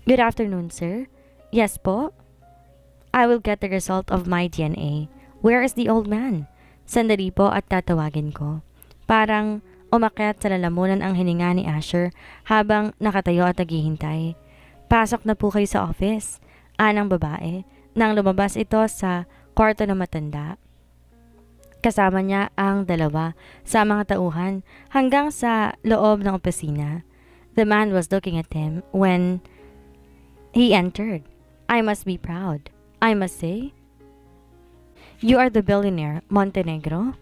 Good afternoon, sir. Yes po? I will get the result of my DNA. Where is the old man? Sandali po at tatawagin ko. Parang umakyat sa lalamunan ang hininga ni Asher habang nakatayo at naghihintay. Pasok na po kayo sa office. Anang babae nang lumabas ito sa kwarto ng matanda. Kasama niya ang dalawa sa mga tauhan hanggang sa loob ng opisina. The man was looking at him when he entered. I must be proud. I must say, you are the billionaire, Montenegro.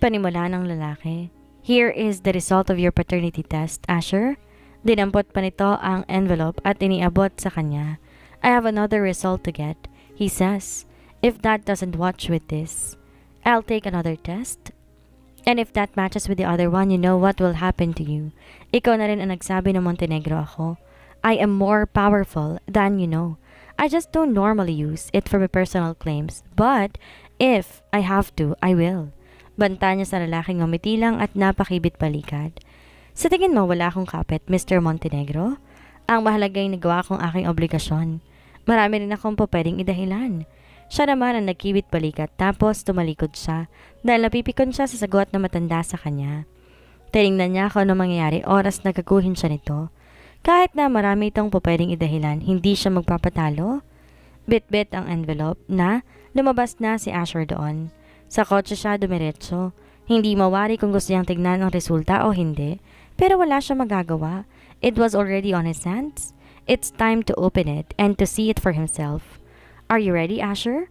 Panimula ng lalaki. Here is the result of your paternity test, Asher. Dinampot pa nito ang envelope at iniabot sa kanya. I have another result to get, he says. If that doesn't watch with this, I'll take another test. And if that matches with the other one, you know what will happen to you. Ikaw na rin ang nagsabi ng Montenegro ako. I am more powerful than you know. I just don't normally use it for my personal claims. But if I have to, I will. Banta niya sa lalaking ngumiti lang at napakibit balikat. Sa tingin mo wala akong kapit, Mr. Montenegro? Ang mahalaga ay nagawa kong aking obligasyon. Marami rin akong pwedeng idahilan. Siya naman ang nagkibit balikat tapos tumalikod siya dahil napipikon siya sa sagot na matanda sa kanya. Tinignan niya kung ano mangyayari oras na gaguhin siya nito. Kahit na marami itong pwedeng idahilan, hindi siya magpapatalo. Bit-bit ang envelope na lumabas na si Asher doon. Sa kotse siya dumiretso. Hindi mawari kung gusto niyang tignan ang resulta o hindi. Pero wala siya magagawa. It was already on his hands. It's time to open it and to see it for himself. Are you ready, Asher?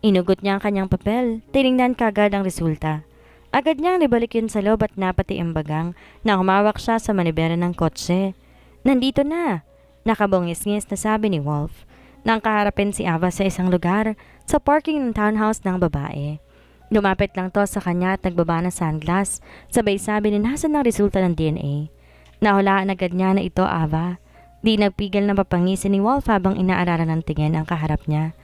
Inugot niya ang kanyang papel. Tinignan kagad ang resulta. Agad niyang nibalik yun sa loob at napati ang bagang na humawak siya sa manibela ng kotse. Nandito na! Nakabungis-ngis na sabi ni Wolf nang kaharapin si Ava sa isang lugar sa parking ng townhouse ng babae. Lumapit lang to sa kanya at nagbaba ng sunglass, sabay sabi ni nasan ang resulta ng DNA. Nahulaan agad niya na ito, Ava. Di nagpigil na papangisin ni Wolf habang inaaralan ng tingin ang kaharap niya.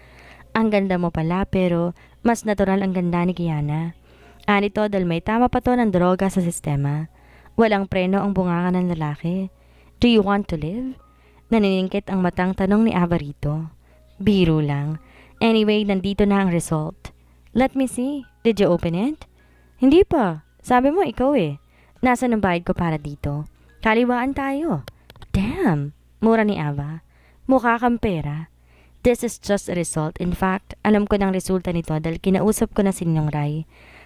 Ang ganda mo pala pero mas natural ang ganda ni Kiana. Anito dahil may tama pa to ng droga sa sistema. Walang preno ang bunganga ng lalaki. Do you want to live? Naniningkit ang matang tanong ni Ava rito. Biro lang. Anyway, nandito na ang result. Let me see. Did you open it? Hindi pa. Sabi mo ikaw eh. Nasaan ang bayad ko para dito? Kaliwaan tayo. Damn! Mura ni Ava. Mukha kang pera. This is just a result. In fact, alam ko ng resulta nito dahil kinausap ko na si Ninong Rai.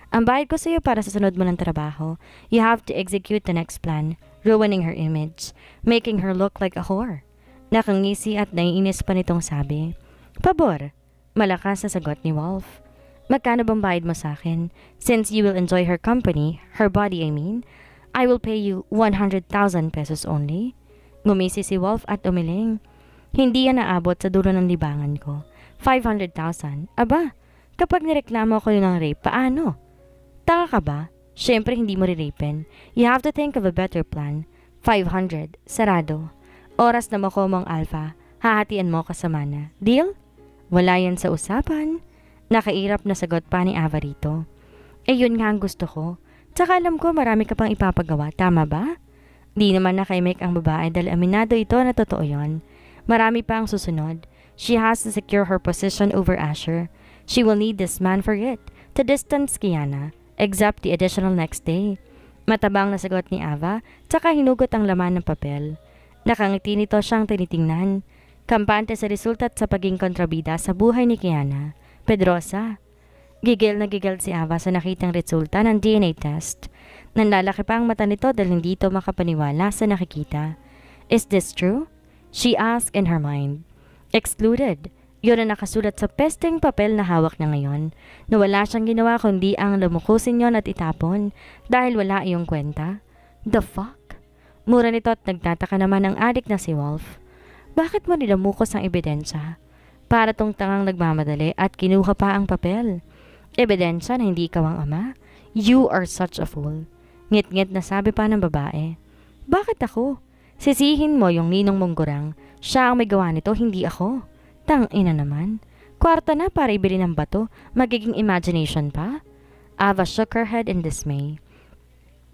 Ang bayad ko sa iyo para sa sunod mo ng trabaho. You have to execute the next plan, ruining her image, making her look like a whore. Nakangisi at naiinis pa nitong sabi. Pabor. Malakas na sagot ni Wolf. Magkano bang bayad mo sa akin? Since you will enjoy her company, her body I mean, I will pay you 100,000 pesos only. Ngumisi si Wolf at umiling. Hindi yan naabot sa dulo ng libangan ko. 500,000. Aba, kapag nireklamo ko yun ng rape, paano? Taka ka ba? Siyempre hindi mo rirapin. You have to think of a better plan. 500. Sarado. Oras na mako mong alpha. Hahatian mo kasama na. Deal? Wala yan sa usapan. Nakairap na sagot pa ni Ava rito. Eh yun nga ang gusto ko. Tsaka alam ko marami ka pang ipapagawa. Tama ba? Di naman nakaimik ang babae dahil aminado ito na totoo yon. Marami pa ang susunod. She has to secure her position over Asher. She will need this man for it. To distance Kiana. Except the additional next day. Matabang na sagot ni Ava, tsaka hinugot ang laman ng papel. Nakangiti nito siyang tinitingnan. Kampante sa resulta at sa paging kontrabida sa buhay ni Kiana. Pedrosa. Gigil na gigil si Ava sa nakitang resulta ng DNA test. Nanlalaki pa ang mata nito dahil hindi ito makapaniwala sa nakikita. Is this true? She asked in her mind. Excluded. Yun ang nakasulat sa pesteng papel na hawak niya ngayon, na wala siyang ginawa kundi ang lumukusin yon at itapon dahil wala iyong kwenta. The fuck? Mura nito at nagtataka naman ang adik na si Wolf. Bakit mo nilamukos ang ebidensya? Para tong tangang nagmamadali at kinuha pa ang papel. Ebidensya na hindi ikaw ang ama? You are such a fool. Ngit-ngit na sabi pa ng babae. Bakit ako? Sisihin mo yung ninong mong gurang. Siya ang may gawa nito, hindi ako. Tangina naman. Kwarta na para ibili ng bato, magiging imagination pa? Ava shook her head in dismay.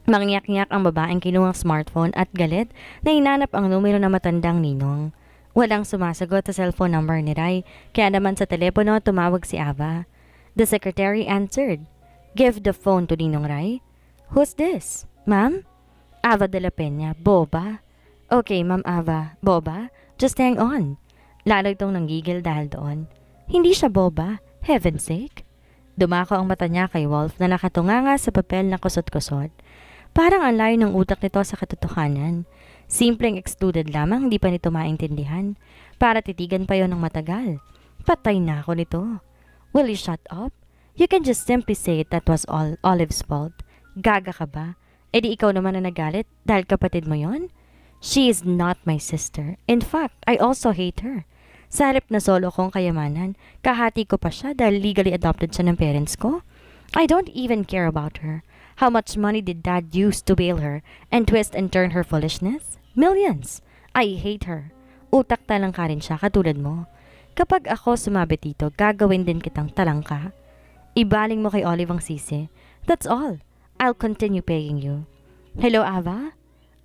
Mangyak-ngyak ang babaeng kinuhang smartphone at galit na hinanap ang numero ng matandang ninong. Walang sumasagot sa cellphone number ni Rai, kaya naman sa telepono tumawag si Ava. The secretary answered. Give the phone to Ninong Rai. Who's this? Ma'am? Ava de la Peña, boba. Okay, Ma'am Ava, boba. Just hang on. Lalo itong nanggigil dahil doon. Hindi siya boba, heaven's sake. Dumako ang mata niya kay Wolf na nakatunganga sa papel na kusot-kusot. Parang ang layo ng utak nito sa katotohanan. Simpleng excluded lamang, hindi pa nito maintindihan. Para titigan pa yon ng matagal. Patay na ako nito. Will you shut up? You can just simply say that was all Olive's fault. Gaga ka ba? E di ikaw naman na nagalit dahil kapatid mo yon? She is not my sister. In fact, I also hate her. Sa halip na solo kong kayamanan, kahati ko pa siya dahil legally adopted siya ng parents ko. I don't even care about her. How much money did Dad use to bail her and twist and turn her foolishness? Millions. I hate her. Utak talang ka rin siya katulad mo. Kapag ako sumabit dito, gagawin din kitang talangka. Ibaling mo kay Olive ang sisi. That's all. I'll continue paying you. Hello, Ava?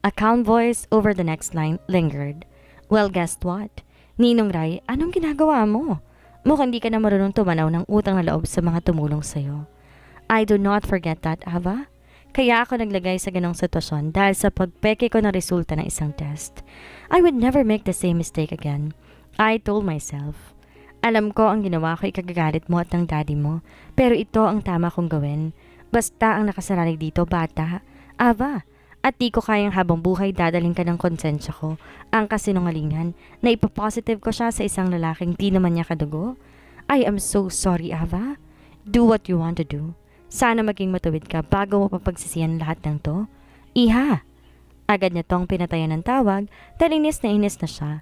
A calm voice over the next line lingered. Well, guess what? Ninong Rai, anong ginagawa mo? Mukhang di ka na marunong tumanaw ng utang na loob sa mga tumulong sa'yo. I do not forget that, Ava. Kaya ako naglagay sa ganong sitwasyon dahil sa pagpeke ko ng resulta ng isang test. I would never make the same mistake again. I told myself. Alam ko ang ginawa ko ikagagalit mo at ng daddy mo, pero ito ang tama kong gawin. Basta ang nakasaranig dito, bata. Ava, at di ko kayang habang buhay dadalhin ka ng konsensya ko, ang kasinungalingan, na ipapositive ko siya sa isang lalaking di naman niya kadugo. I am so sorry, Ava. Do what you want to do. Sana maging matuwid ka bago mo papagsisiyan lahat ng to. Iha! Agad niya tong pinatayan ng tawag dahil inis na siya.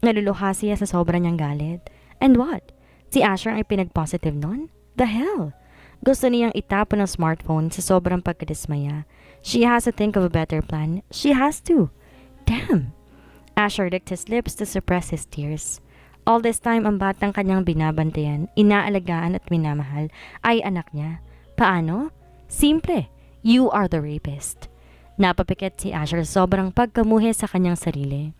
Naluluha siya sa sobra niyang galit. And what? Si Asher ang ipinag-positive nun? The hell? Gusto niyang itapon ang smartphone sa sobrang pagkadismaya. She has to think of a better plan. She has to. Damn! Asher licked his lips to suppress his tears. All this time, ang batang kanyang binabantayan, inaalagaan at minamahal ay anak niya. Paano? Simple. You are the rapist. Napapikit si Asher sobrang pagkamuhi sa kanyang sarili.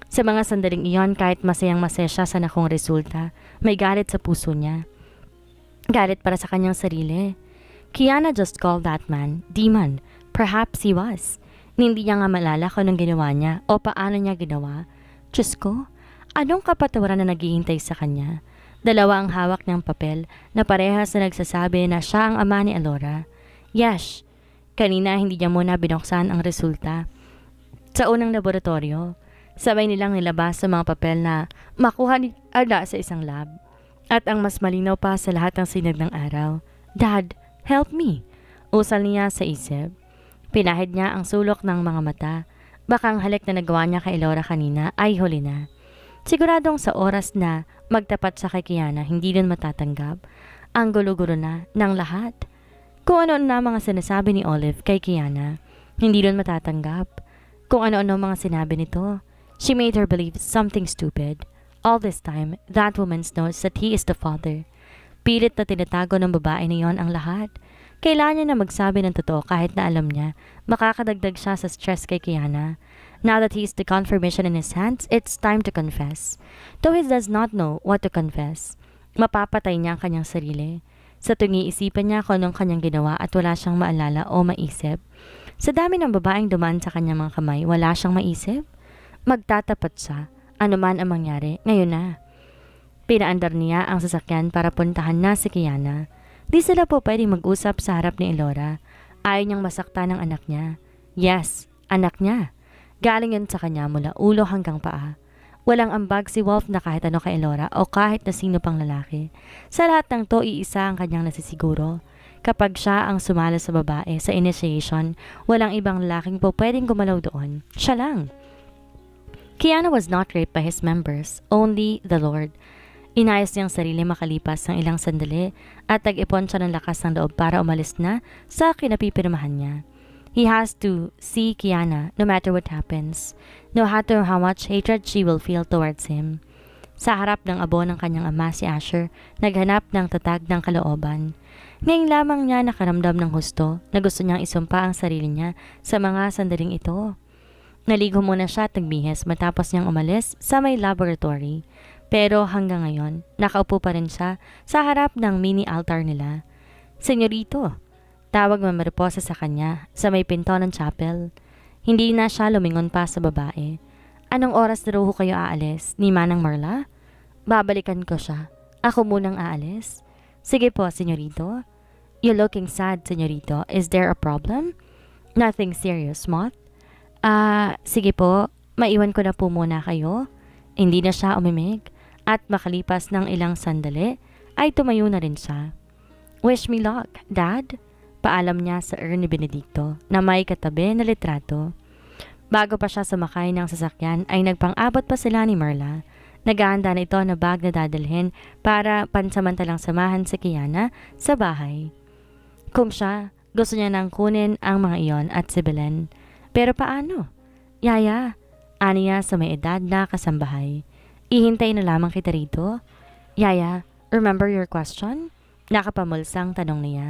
Sa mga sandaling iyon, kahit masayang-masaya siya sa nakong resulta, may galit sa puso niya. Galit para sa kanyang sarili. Kiana just called that man demon. Perhaps he was. Hindi niya nga malala kung anong ginawa niya o paano niya ginawa. Diyos ko, anong kapatawaran na naghihintay sa kanya? Dalawa ang hawak niyang papel na parehas na nagsasabi na siya ang ama ni Alora. Yes, kanina hindi niya muna binuksan ang resulta. Sa unang laboratorio, sabay nilang nilabas sa mga papel na makuha ni Ada sa isang lab. At ang mas malinaw pa sa lahat ng sinag ng araw, Dad, help me! Usal niya sa isip. Pinahid niya ang sulok ng mga mata. Baka ang halik na nagawa niya kay Laura kanina ay huli na. Siguradong sa oras na magtapat sa kay Kiana, hindi din matatanggap. Ang gulo-gulo na ng lahat. Kung ano-ano na mga sinasabi ni Olive kay Kiana, hindi din matatanggap. Kung ano-ano mga sinabi nito, she made her believe something stupid. All this time, that woman knows that he is the father. Pilit na tinatago ng babae na yon ang lahat. Kailangan niya na magsabi ng totoo kahit na alam niya, makakadagdag siya sa stress kay Kiana. Now that he has the confirmation in his hands, it's time to confess. Though he does not know what to confess, mapapatay niya ang kanyang sarili. Sa tuwing iisipan niya kung anong kanyang ginawa at wala siyang maalala o maisip. Sa dami ng babaeng dumaan sa kanyang mga kamay, wala siyang maisip. Magtatapat siya, anuman ang mangyari, ngayon na. Pinaandar niya ang sasakyan para puntahan na si Kiana. Di sila po pwedeng mag-usap sa harap ni Elora. Ayaw niyang masaktan ng anak niya. Yes, anak niya. Galing yun sa kanya mula ulo hanggang paa. Walang ambag si Wolf na kahit ano kay Elora o kahit na sino pang lalaki. Sa lahat ng to, iisa ang kanyang nasisiguro. Kapag siya ang sumala sa babae sa initiation, walang ibang lalaking po pwedeng gumalaw doon. Siya lang. Kiana was not raped by his members, only the Lord. Inayos niyang sarili makalipas ng ilang sandali at tag-ipon siya ng lakas ng loob para umalis na sa kinapipirmahan niya. He has to see Kiana no matter what happens, no matter how much hatred she will feel towards him. Sa harap ng abo ng kanyang ama si Asher, naghanap ng tatag ng kalooban. Ngayon lamang niya nakaramdam ng husto na gusto niyang isumpa ang sarili niya sa mga sandaling ito. Naligo muna siya at nagbihis matapos niyang umalis sa may laboratory. Pero hanggang ngayon, nakaupo pa rin siya sa harap ng mini altar nila. Senyorito, tawag Mama Reposa sa kanya sa may pinto ng chapel. Hindi na siya lumingon pa sa babae. Anong oras na raw kayo aalis ni Manang Marla? Babalikan ko siya. Ako munang aalis. Sige po, senyorito. You're looking sad, senyorito. Is there a problem? Nothing serious, Moth. Sige po. Maiwan ko na po muna kayo. Hindi na siya umimik. At makalipas ng ilang sandali, ay tumayo na rin siya. Wish me luck, Dad. Paalam niya sa ni Benedicto na may katabi na litrato. Bago pa siya sumakay ng sasakyan ay nagpang-abot pa sila ni Marla. Naghahanda na ito na bag na dadalhin para pansamantalang samahan si Kiana sa bahay. Kung siya, gusto niya nang kunin ang mga iyon at si Belen. Pero paano? Yaya, aniya sa may edad na kasambahay. Ihintay na lamang kita rito. Yaya, remember your question? Nakapamulsang tanong niya.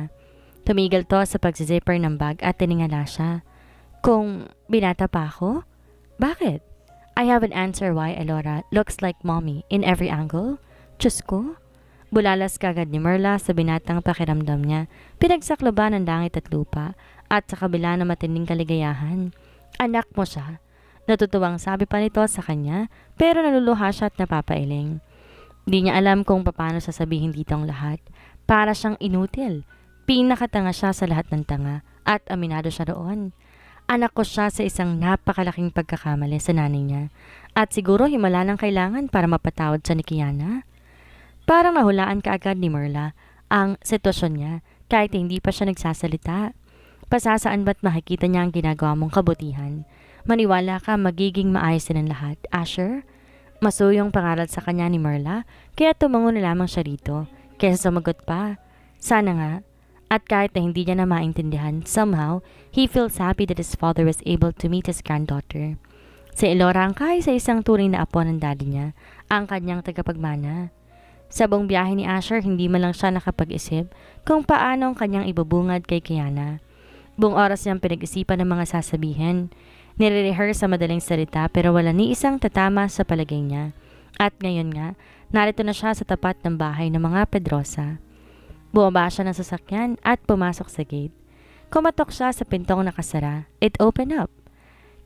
Tumigil to sa pagsizipper ng bag at tiningala siya. Kung binata pa ako? Bakit? I have an answer why Elora looks like mommy in every angle. Diyos ko. Bulalas kagad ni Marla sa binatang pakiramdam niya. Pinagsakloban ng langit at lupa at sa kabila ng matinding kaligayahan. Anak mo siya. Natutuwang sabi pa nito sa kanya pero naluluha siya at napapailing. Di niya alam kung paano sasabihin dito ang lahat. Para siyang inutil. Pinakatanga siya sa lahat ng tanga at aminado siya roon. Anak ko siya sa isang napakalaking pagkakamali sa nanay niya at siguro himala ng kailangan para mapatawad siya ni Kiana. Parang nahulaan kaagad ni Marla ang sitwasyon niya kahit hindi pa siya nagsasalita. Pasasaan ba't makikita niya ang ginagawa mong kabutihan? Maniwala ka magiging maayos din ang lahat, Asher? Masuyong pangaral sa kanya ni Marla kaya tumango na lamang siya rito kaysa sumagot pa. Sana nga. At kahit na hindi niya na maintindihan, somehow, he feels happy that his father was able to meet his granddaughter. Si Elora ang kahit sa isang tunay na apo ng daddy niya, ang kanyang tagapagmana. Sa buong biyahe ni Asher, hindi man lang siya nakapag-isip kung paano ang kanyang ibubungad kay Kiana. Buong oras niyang pinag-isipan ng mga sasabihin. Nire-rehearse sa madaling salita pero wala ni isang tatama sa palagay niya. At ngayon nga, narito na siya sa tapat ng bahay ng mga Pedrosa. Bumaba siya ng sasakyan at pumasok sa gate. Kumatok siya sa pintong nakasara. It opened up.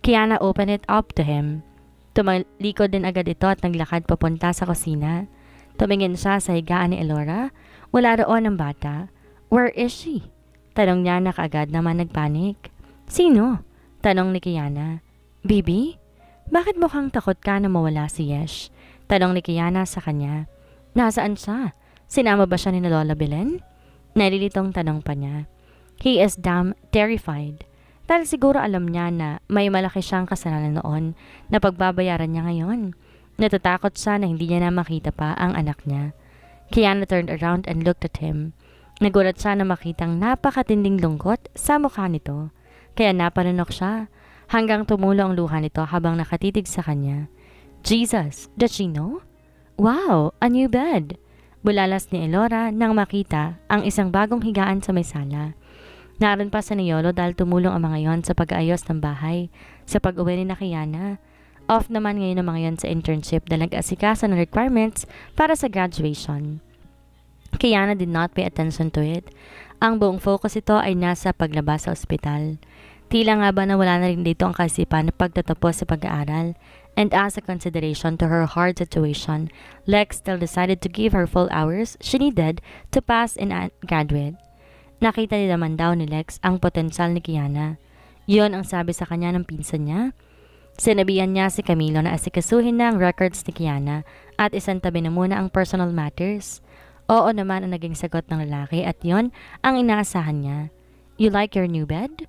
Kiana opened it up to him. Tumalikod din agad ito at naglakad papunta sa kusina. Tumingin siya sa higaan ni Elora. Wala roon ang bata. Where is she? Tanong niya na kaagad naman nagpanik. Sino? Tanong ni Kiana. Bibi? Bakit mukhang takot ka na mawala si Yesh? Tanong ni Kiana sa kanya. Nasaan siya? Sinama ba siya ni Lola Belen? Nalilitong tanong pa niya. He is damn terrified. Dahil siguro alam niya na may malaki siyang kasalanan noon na pagbabayaran niya ngayon. Natatakot siya na hindi niya na makita pa ang anak niya. Kiana turned around and looked at him. Nagulat siya na makitang napakatinding lungkot sa mukha nito. Kaya napanunok siya hanggang tumulo ang luha nito habang nakatitig sa kanya. Jesus, does she know? Wow, a new bed! Bulalas ni Elora nang makita ang isang bagong higaan sa may sala. Naroon pa sa Niyolo dahil tumulong ang mga yon sa pag-aayos ng bahay sa pag-uwi ni Kiana. Off naman ngayon ang mga yon sa internship dahil nag-asikaso ng requirements para sa graduation. Kiana did not pay attention to it. Ang buong focus ito ay nasa paglabas sa ospital. Tila nga ba na wala na rin dito ang kaisipan na pagtatapos sa pag-aaral. And as a consideration to her hard situation, Lex still decided to give her full hours she needed to pass and graduate. Nakita din naman daw ni Lex ang potensyal ni Kiana. Yun ang sabi sa kanya ng pinsan niya. Sinabihan niya si Camilo na asikasuhin na ang records ni Kiana at isantabi na muna ang personal matters. Oo naman ang naging sagot ng lalaki at yon ang inaasahan niya. You like your new bed?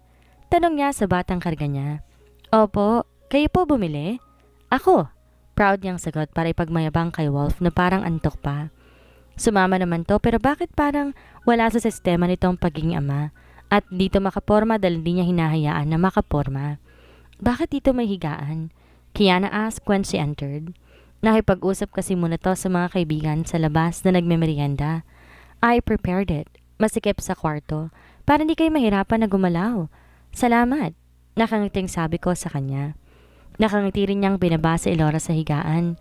Tanong niya sa batang karga niya. Opo, kayo po bumili? Ako. Proud niyang sagot para ipagmayabang kay Wolf na parang antok pa. Sumama naman to pero bakit parang wala sa sistema nitong pagiging ama at dito makaporma dahil hindi niya hinahayaan na makaporma. Bakit dito may higaan? Kiana asked when she entered. Nakipag-usap kasi muna to sa mga kaibigan sa labas na nagmemerienda. I prepared it. masikip sa kwarto para hindi kayo mahirapan na gumalaw. Salamat, nakangiting sabi ko sa kanya. Nakangiti rin niyang binaba si Elora sa higaan.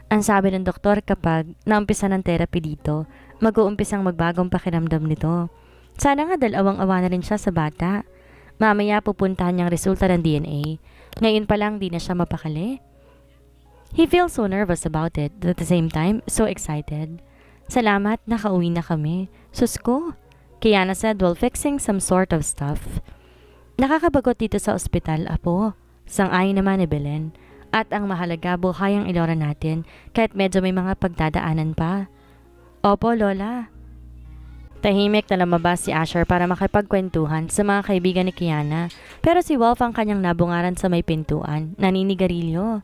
Ang sabi ng doktor kapag naumpisa ng therapy dito, mag-uumpisang magbagong pakiramdam nito. Sana nga dalawang-awa na rin siya sa bata. Mamaya pupuntahan niyang resulta ng DNA. Ngayon pa lang di na siya mapakali. He feels so nervous about it, but at the same time, so excited. Salamat, nakauwi na kami. Sus ko. Kiana said while fixing some sort of stuff. Nakakabagot dito sa ospital, apo. Sang-ayon naman ni Belen. At ang mahalaga, buhay ang Elora natin kahit medyo may mga pagdadaanan pa. Opo, Lola. Tahimik na lumabas si Asher para makipagkwentuhan sa mga kaibigan ni Kiana. Pero si Wolf ang kanyang nabungaran sa may pintuan, naninigarilyo.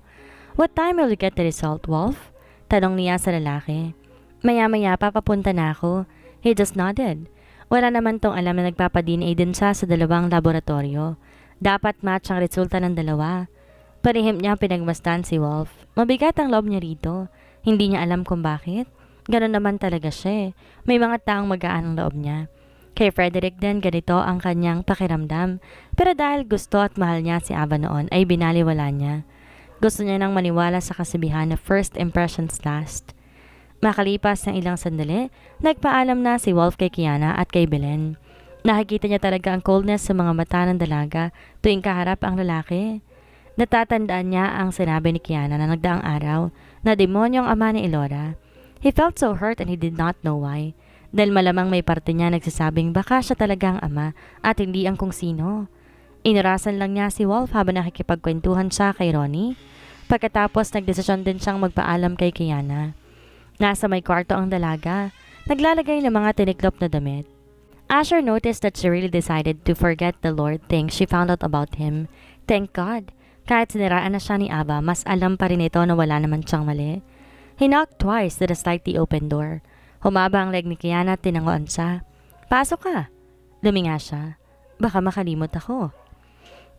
What time will you get the result, Wolf? Tanong niya sa lalaki. Maya-maya papapunta na ako. He just nodded. Wala naman tong alam na nagpapa-DNA din siya sa dalawang laboratorio. Dapat match ang resulta ng dalawa. Palihim niya pinagmasdan si Wolf. Mabigat ang loob niya rito. Hindi niya alam kung bakit. Ganon naman talaga siya. May mga taong magaan ang loob niya. Kay Frederick din ganito ang kanyang pakiramdam. Pero dahil gusto at mahal niya si Ava noon ay binaliwala niya. Gusto niya nang maniwala sa kasabihan na first impressions last. Makalipas ng ilang sandali, nagpaalam na si Wolf kay Kiana at kay Belen. Nakikita niya talaga ang coldness sa mga mata ng dalaga tuwing kaharap ang lalaki. Natatandaan niya ang sinabi ni Kiana na nagdaang araw na demonyong ama ni Elora. He felt so hurt and he did not know why. Dahil malamang may parte niya nagsasabing baka siya talaga ang ama at hindi ang kung sino. Inurasan lang niya si Wolf habang nakikipagkwentuhan siya kay Ronnie. Pagkatapos nagdesisyon din siyang magpaalam kay Kiana. Nasa may kwarto ang dalaga, naglalagay ng mga tiniklop na damit. Asher noticed that she really decided to forget the Lord things she found out about him. Thank God. Kahit siniraan na siya ni Ava, mas alam pa rin ito na wala naman siyang mali. He knocked twice to the slightly open door. Humaba ang leg ni Kiana at tinanguan siya. Pasok ka. Luminga siya. Baka makalimot ako.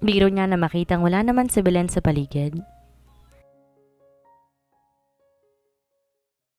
Biro niya na makitang wala naman si Belen sa paligid.